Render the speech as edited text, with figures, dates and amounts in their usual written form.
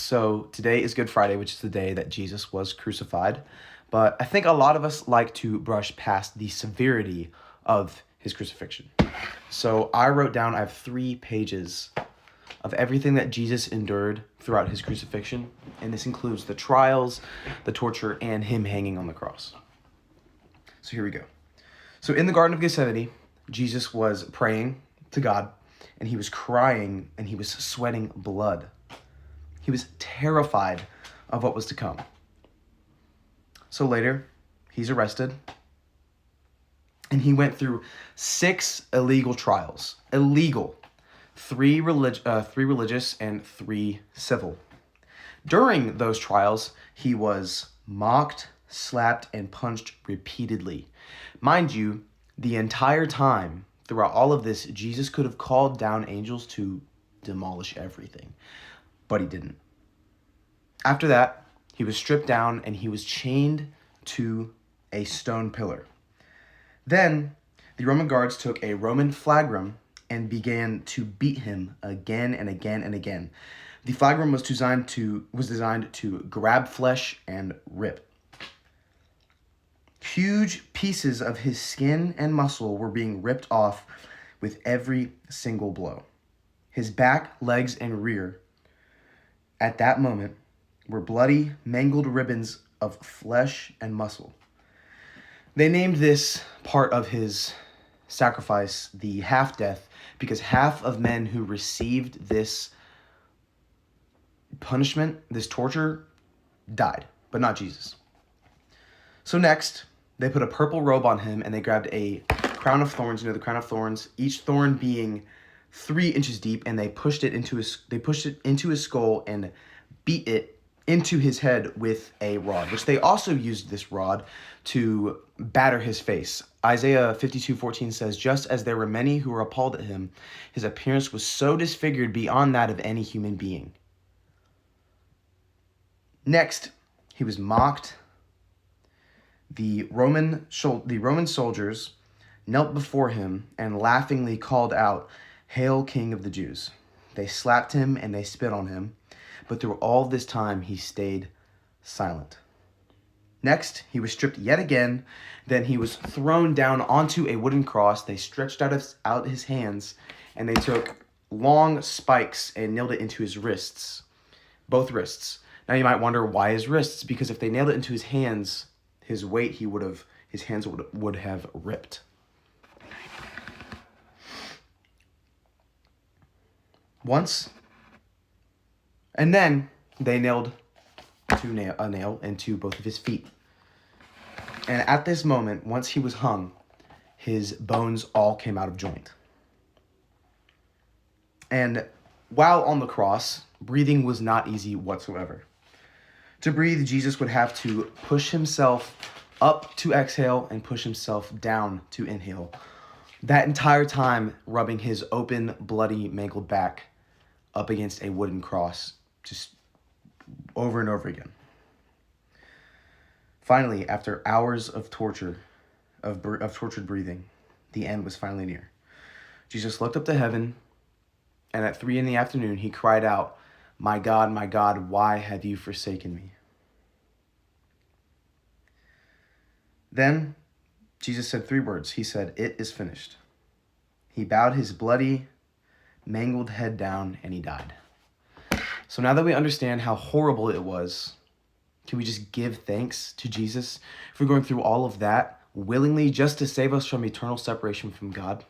So today is Good Friday, which is the day that Jesus was crucified. But I think a lot of us like to brush past the severity of his crucifixion. So I have 3 pages of everything that Jesus endured throughout his crucifixion. And this includes the trials, the torture, and him hanging on the cross. So here we go. So in the Garden of Gethsemane, Jesus was praying to God, and he was crying, and he was sweating blood. He was terrified of what was to come. So later, he's arrested, and he went through 6 illegal trials. Illegal. 3 religious and 3 civil. During those trials, he was mocked, slapped, and punched repeatedly. Mind you, the entire time, throughout all of this, Jesus could have called down angels to demolish everything, but he didn't. After that, he was stripped down and he was chained to a stone pillar. Then, the Roman guards took a Roman flagrum and began to beat him again and again and again. The flagrum was designed to grab flesh and rip. Huge pieces of his skin and muscle were being ripped off with every single blow. His back, legs, and rear, at that moment, were bloody, mangled ribbons of flesh and muscle. They named this part of his sacrifice the half-death because half of men who received this punishment, this torture, died, but not Jesus. So next, they put a purple robe on him and they grabbed a crown of thorns, the crown of thorns, each thorn being 3 inches deep, and they pushed it into his skull and beat it into his head with a rod, which they also used this rod to batter his face. Isaiah 52:14 says, "Just as there were many who were appalled at him, his appearance was so disfigured beyond that of any human being." Next, he was mocked. The Roman soldiers knelt before him and laughingly called out, "Hail, King of the Jews." They slapped him and they spit on him, but through all this time he stayed silent. Next, he was stripped yet again. Then he was thrown down onto a wooden cross. They stretched out his hands, and they took long spikes and nailed it into his wrists, both wrists. Now you might wonder, why his wrists? Because if they nailed it into his hands, his weight, his hands would have ripped. And then they nailed a nail into both of his feet. And at this moment, once he was hung, his bones all came out of joint. And while on the cross, breathing was not easy whatsoever. To breathe, Jesus would have to push himself up to exhale and push himself down to inhale. That entire time, rubbing his open, bloody, mangled back up against a wooden cross, just over and over again. Finally, after hours of torture, of tortured breathing, the end was finally near. Jesus looked up to heaven, and at 3 p.m, he cried out, my God, why have you forsaken me?" Then Jesus said 3 words. He said, "It is finished." He bowed his bloody, mangled head down, and he died. So now that we understand how horrible it was, can we just give thanks to Jesus for going through all of that willingly just to save us from eternal separation from God?